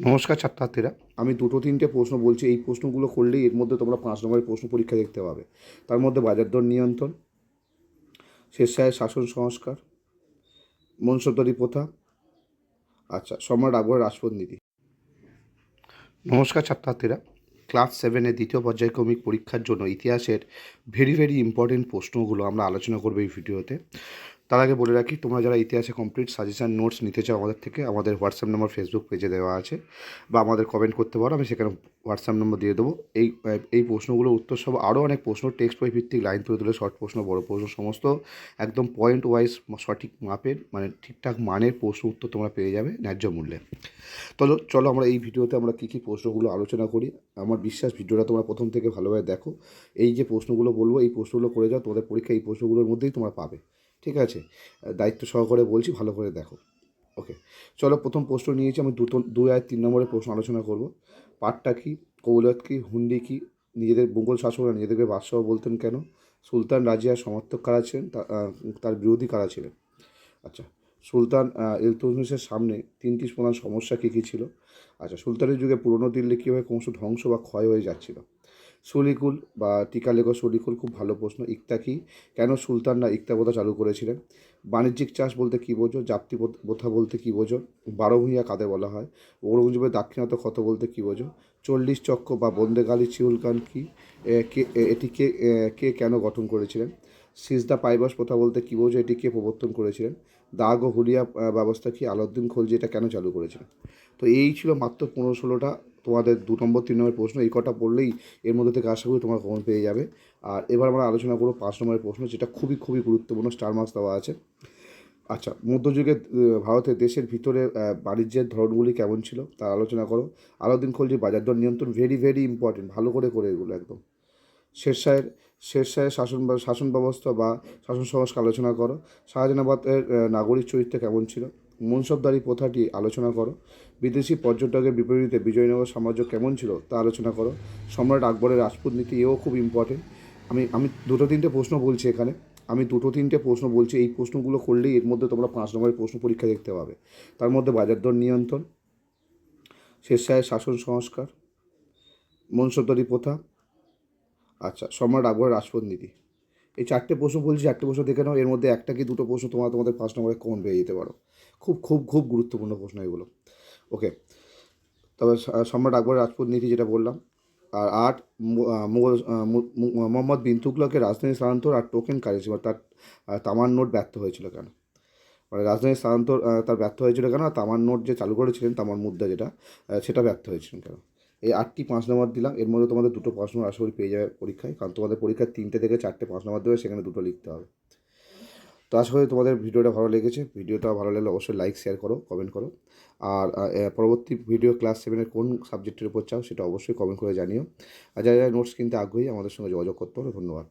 নমস্কার ছাত্রছাত্রীরা, আমি দুটো তিনটে প্রশ্ন বলছি। এই প্রশ্নগুলো করলেই এর মধ্যে তোমরা 5 নম্বরের প্রশ্ন পরীক্ষা দেখতে পাবে। তার মধ্যে বাজার দর নিয়ন্ত্রণ, স্বেচ্ছায় শাসন সংস্কার, মনসবদারি প্রথা, সম্রাট আকবরের রাজপথ নীতি। নমস্কার ছাত্রছাত্রীরা, ক্লাস 7-এর দ্বিতীয় পর্যায়ক্রমিক পরীক্ষার জন্য ইতিহাসের ভেরি ইম্পর্টেন্ট প্রশ্নগুলো আমরা আলোচনা করবো এই ভিডিওতে। তার আগে বলে রাখি, তোমরা যারা ইতিহাসে কমপ্লিট সাজেশান নোটস নিতে চাও আমাদের থেকে, আমাদের হোয়াটসঅ্যাপ নম্বর ফেসবুক পেজে দেওয়া আছে, বা আমাদের কমেন্ট করতে পারো, আমি সেখানে হোয়াটসঅ্যাপ নম্বর দিয়ে দেবো। এই প্রশ্নগুলোর উত্তর সব আরও অনেক প্রশ্ন, টেক্সট বই ভিত্তিক, লাইন তুলে তুলে শর্ট প্রশ্ন, বড় প্রশ্ন, সমস্ত একদম পয়েন্ট ওয়াইজ সঠিক মাপের ঠিকঠাক মানের প্রশ্ন উত্তর তোমরা পেয়ে যাবে ন্যায্য মূল্যে। চলো আমরা এই ভিডিওতে আমরা কী প্রশ্নগুলো আলোচনা করি। আমার বিশ্বাস ভিডিওটা তোমরা প্রথম থেকে ভালোভাবে দেখো। এই যে প্রশ্নগুলো বলবো, এই প্রশ্নগুলো করে যাও, তোমাদের পরীক্ষা এই প্রশ্নগুলোর মধ্যেই তোমরা পাবে। ঠিক আছে, দায়িত্ব সহকারে বলছি, ভালো করে দেখো। ওকে, চলো প্রথম প্রশ্ন নিয়েছি আমি। 2 আর 3 নম্বরের প্রশ্ন আলোচনা করব। পাট্টা কী, কৌলত কী, হুন্ডি কী, নিজেদের মুঘল শাসকরা নিজেদেরকে বাদশাহ বলতেন কেন, সুলতান রাজিয়ার সমর্থক কারা ছিলেন, তার বিরোধী কারা ছিলেন। সুলতান ইলতুৎমিশের সামনে 3টি প্রধান সমস্যা কী কী ছিল। সুলতানের যুগে পুরনো দিল্লি কীভাবে ক্রমশ ধ্বংস বা ক্ষয় হয়ে যাচ্ছিল। সলিকুল বা টিকা লেখক সলিকুল, খুব ভালো প্রশ্ন। ইকতা কী, কেন সুলতানরা ইকতা প্রথা চালু করেছিলেন। বাণিজ্যিক চাষ বলতে কী বোঝো, জাপ্তি প্রথা বলতে কী বোঝো, 12 ভূঁইয়া কাদের বলা হয়, ঔরঙ্গজেবের দাক্ষিণাত্য ক্ষত বলতে কী বোঝো, 40 চক্র বা বন্দেগালি চিউলকান কী, এটি কে কেন গঠন করেছিলেন। সিজদা পাইবাস প্রথা বলতে কী বোঝো, এটি কে প্রবর্তন করেছিলেন। দাগ ও হুলিয়া ব্যবস্থা কি, আলাউদ্দিন খলজি এটা কেন চালু করেছিলেন। তো এই ছিল মাত্র 15-16টা তোমাদের 2 নম্বর 3 নম্বরের প্রশ্ন। এই কটা পড়লেই এর মধ্যে থেকে আশা করি তোমরা কমন পেয়ে যাবে। আর এবার আমরা আলোচনা করবো 5 নম্বরের প্রশ্ন, যেটা খুবই গুরুত্বপূর্ণ, স্টার মার্কস দেওয়া আছে। মধ্যযুগে ভারতের দেশের ভিতরে বাণিজ্যের ধরনগুলি কেমন ছিল তার আলোচনা করো। আলাউদ্দিন খলজি বাজার দর নিয়ন্ত্রণ, ভেরি ইম্পর্টেন্ট, ভালো করে এগুলো একদম। শেরশাহের শাসন ব্যবস্থা বা শাসন সংস্কার আলোচনা করো। শাহজাহানাবাদের নাগরিক চরিত্র কেমন ছিল। মনসবদারি প্রথাটি আলোচনা করো। বিদেশি পর্যটকের বিপরীতে বিজয়নগর সাম্রাজ্য কেমন ছিল তা আলোচনা করো। সম্রাট আকবরের রাজপুত নীতি, এও খুব ইম্পর্টেন্ট। আমি দুটো তিনটে প্রশ্ন বলছি এখানে, এই প্রশ্নগুলো করলেই এর মধ্যে তোমরা 5 নম্বরের প্রশ্ন পরীক্ষা দেখতে পাবে। তার মধ্যে বাজার দর নিয়ন্ত্রণ, শেরশাহের শাসন সংস্কার, মনসবদারি প্রথা, সম্রাট আকবরের রাজপথ নীতি। এই 4টে প্রশ্ন বলছি, 4টে প্রশ্ন দেখে নাও। এর মধ্যে একটা কি দুটো প্রশ্ন তোমাদের 5 নম্বরে কমন পেয়ে যেতে পারো। খুব গুরুত্বপূর্ণ প্রশ্ন এগুলো। ওকে, তবে সম্রাট আকবরের রাজপুত নীতি যেটা বললাম। আর 8, মুঘল মোহাম্মদ বিন তুগলকের রাজধানী স্থানান্তর আর টোকেন কারেন্সি বা তার তামার নোট ব্যর্থ হয়েছিল কেন। রাজধানী স্থানান্তর তার ব্যর্থ হয়েছিল কেন, আর তামার নোট যে চালু করেছিলেন, তামার মুদ্রা যেটা, সেটা ব্যর্থ হয়েছিল কেন। এই 8টি 5 নম্বর দিলাম। এর মধ্যে তোমাদের 2টো প্রশ্ন আশা করি পেয়ে যাবে পরীক্ষায়, কারণ তোমাদের পরীক্ষার 3টে থেকে 4টে 5 নম্বর দেবে, সেখানে 2টো লিখতে হবে। তো আশা করি তোমাদের ভিডিওটা ভালো লেগেছে। ভিডিওটা ভালো লাগলে অবশ্যই লাইক, শেয়ার করো, কমেন্ট করো। আর পরবর্তী ভিডিও ক্লাস 7-এর কোন সাবজেক্টের উপর চাও সেটা অবশ্যই কমেন্ট করে জানিও। আর যারা নোটস কিনতে আগ্রহী আমাদের সঙ্গে যোগাযোগ করতে হবে। ধন্যবাদ।